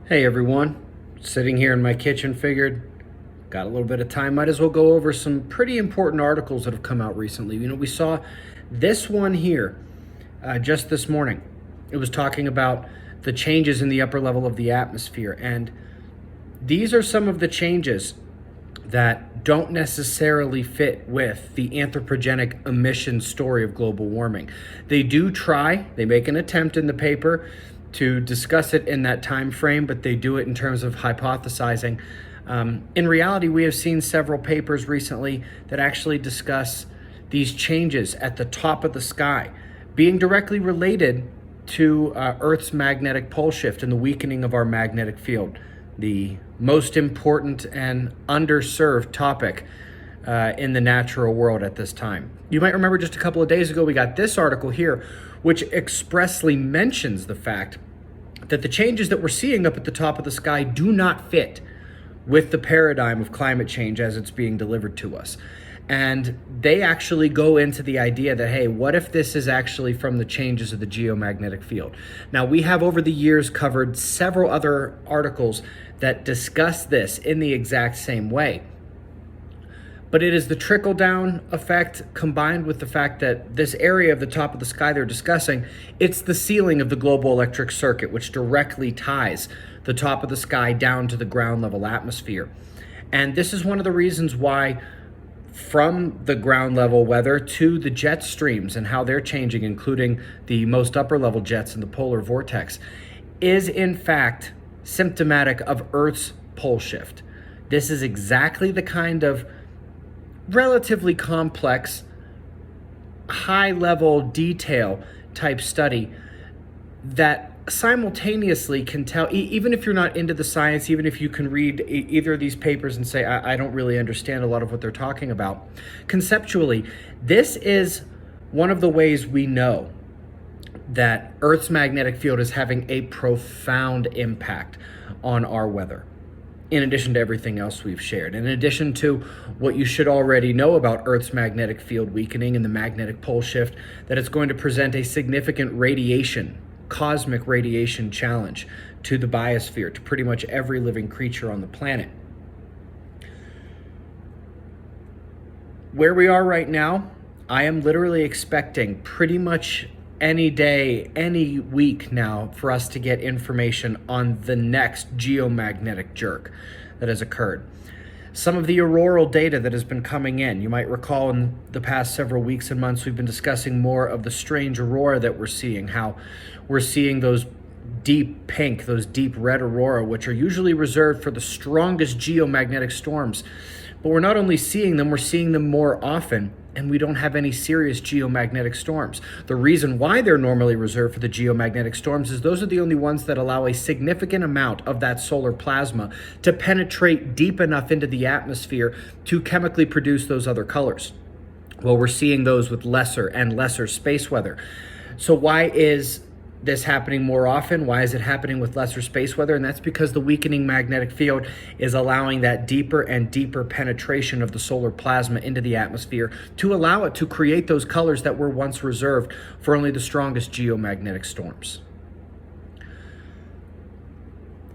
Hey everyone, sitting here in my kitchen, figured got a little bit of time, might as well go over some pretty important articles that have come out recently. We saw this one here just this morning. It was talking about the changes in the upper level of the atmosphere, and these are some of the changes that don't necessarily fit with the anthropogenic emission story of global warming. They do try, they make an attempt in the paper to discuss it in that time frame, but they do it in terms of hypothesizing. In reality, we have seen several papers recently that actually discuss these changes at the top of the sky being directly related to Earth's magnetic pole shift and the weakening of our magnetic field, the most important and underserved topic in the natural world at this time. You might remember just a couple of days ago, we got this article here, which expressly mentions the fact that the changes that we're seeing up at the top of the sky do not fit with the paradigm of climate change as it's being delivered to us. And they actually go into the idea that, hey, what if this is actually from the changes of the geomagnetic field? Now, we have over the years covered several other articles that discuss this in the exact same way. But it is the trickle-down effect combined with the fact that this area of the top of the sky they're discussing, it's the ceiling of the global electric circuit, which directly ties the top of the sky down to the ground level atmosphere. And this is one of the reasons why from the ground level weather to the jet streams and how they're changing, including the most upper level jets in the polar vortex, is in fact symptomatic of Earth's pole shift. This is exactly the kind of relatively complex, high-level detail type study that simultaneously can tell, even if you're not into the science, even if you can read either of these papers and say, I don't really understand a lot of what they're talking about, conceptually, this is one of the ways we know that Earth's magnetic field is having a profound impact on our weather, in addition to everything else we've shared. In addition to what you should already know about Earth's magnetic field weakening and the magnetic pole shift, that it's going to present a significant cosmic radiation challenge to the biosphere, to pretty much every living creature on the planet. Where we are right now, I am literally expecting pretty much any day, any week now for us to get information on the next geomagnetic jerk that has occurred. Some of the auroral data that has been coming in, you might recall in the past several weeks and months, we've been discussing more of the strange aurora that we're seeing, how we're seeing those deep pink, those deep red aurora, which are usually reserved for the strongest geomagnetic storms. But we're not only seeing them, we're seeing them more often, and we don't have any serious geomagnetic storms. The reason why they're normally reserved for the geomagnetic storms is those are the only ones that allow a significant amount of that solar plasma to penetrate deep enough into the atmosphere to chemically produce those other colors. Well, we're seeing those with lesser and lesser space weather. So why is this happening more often? Why is it happening with lesser space weather? And that's because the weakening magnetic field is allowing that deeper and deeper penetration of the solar plasma into the atmosphere to allow it to create those colors that were once reserved for only the strongest geomagnetic storms.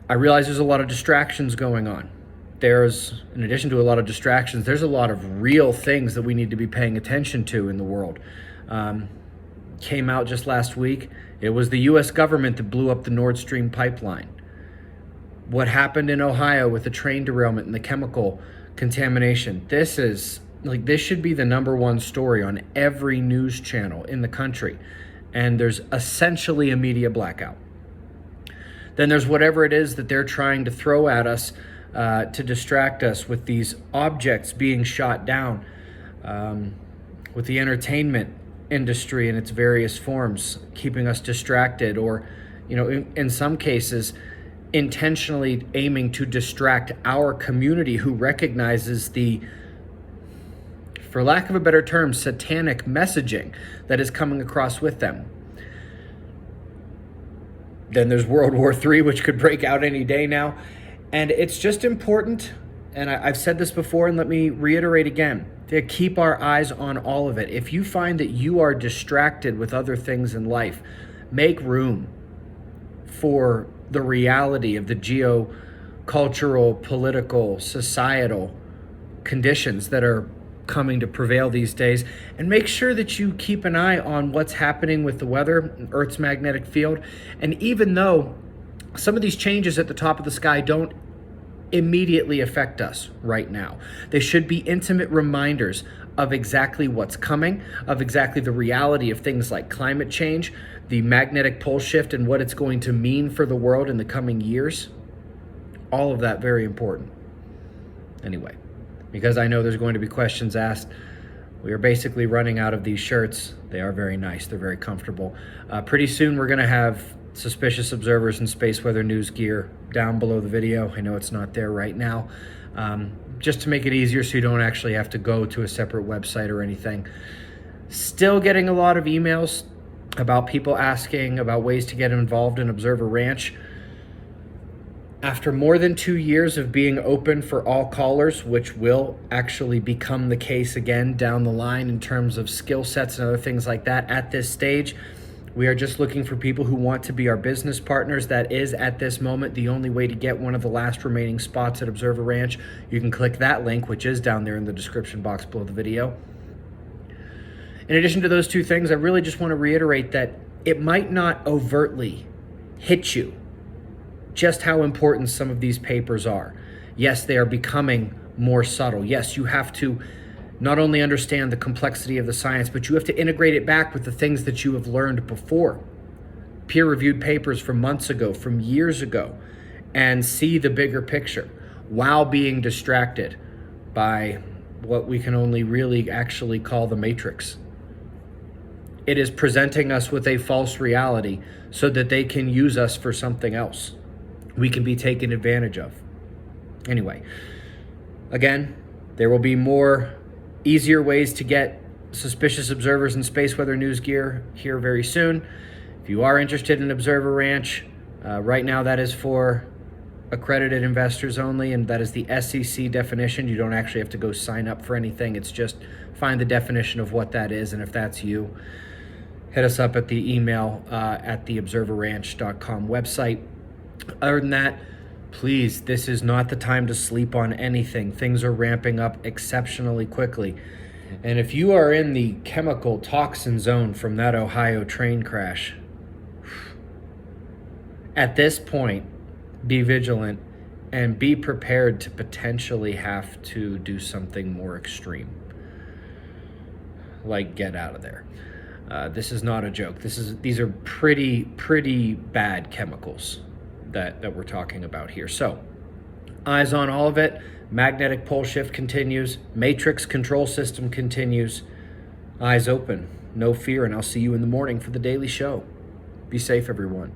I realize there's a lot of distractions going on. In addition to a lot of distractions, there's a lot of real things that we need to be paying attention to in the world. Came out just last week. It was the U.S. government that blew up the Nord Stream pipeline. What happened in Ohio with the train derailment and the chemical contamination. This should be the number one story on every news channel in the country. And there's essentially a media blackout. Then there's whatever it is that they're trying to throw at us to distract us with these objects being shot down, with the entertainment industry in its various forms, keeping us distracted, or, in some cases, intentionally aiming to distract our community who recognizes the, for lack of a better term, satanic messaging that is coming across with them. Then there's World War III, which could break out any day now. And it's just important, and I've said this before, and let me reiterate again, to keep our eyes on all of it. If you find that you are distracted with other things in life, make room for the reality of the geocultural, political, societal conditions that are coming to prevail these days, and make sure that you keep an eye on what's happening with the weather, Earth's magnetic field. And even though some of these changes at the top of the sky don't immediately affect us right now, they should be intimate reminders of exactly what's coming, of exactly the reality of things like climate change, the magnetic pole shift, and what it's going to mean for the world in the coming years. All of that very important. Anyway, because I know there's going to be questions asked, we are basically running out of these shirts. They are very nice. They're very comfortable. Pretty soon we're going to have Suspicious Observers and Space Weather News gear down below the video. I know it's not there right now. Just to make it easier so you don't actually have to go to a separate website or anything. Still getting a lot of emails about people asking about ways to get involved in Observer Ranch. After more than 2 years of being open for all callers, which will actually become the case again down the line in terms of skill sets and other things like that, at this stage, we are just looking for people who want to be our business partners. That is, at this moment, the only way to get one of the last remaining spots at Observer Ranch. You can click that link, which is down there in the description box below the video. In addition to those two things, I really just want to reiterate that it might not overtly hit you just how important some of these papers are. Yes, they are becoming more subtle. Yes, you have to not only understand the complexity of the science, but you have to integrate it back with the things that you have learned before. Peer-reviewed papers from months ago, from years ago, and see the bigger picture while being distracted by what we can only really actually call the Matrix. It is presenting us with a false reality so that they can use us for something else we can be taken advantage of. Anyway, again, there will be more easier ways to get Suspicious Observers and Space Weather News gear here very soon. If you are interested in Observer Ranch, right now that is for accredited investors only, and that is the SEC definition. You don't actually have to go sign up for anything. It's just find the definition of what that is, and if that's you, hit us up at the email at the observerranch.com website. Other than that, please, this is not the time to sleep on anything. Things are ramping up exceptionally quickly. And if you are in the chemical toxin zone from that Ohio train crash, at this point, be vigilant and be prepared to potentially have to do something more extreme. Like get out of there. This is not a joke. These are pretty bad chemicals that we're talking about here. So, eyes on all of it. Magnetic pole shift continues. Matrix control system continues. Eyes open. No fear, and I'll see you in the morning for the daily show. Be safe, everyone.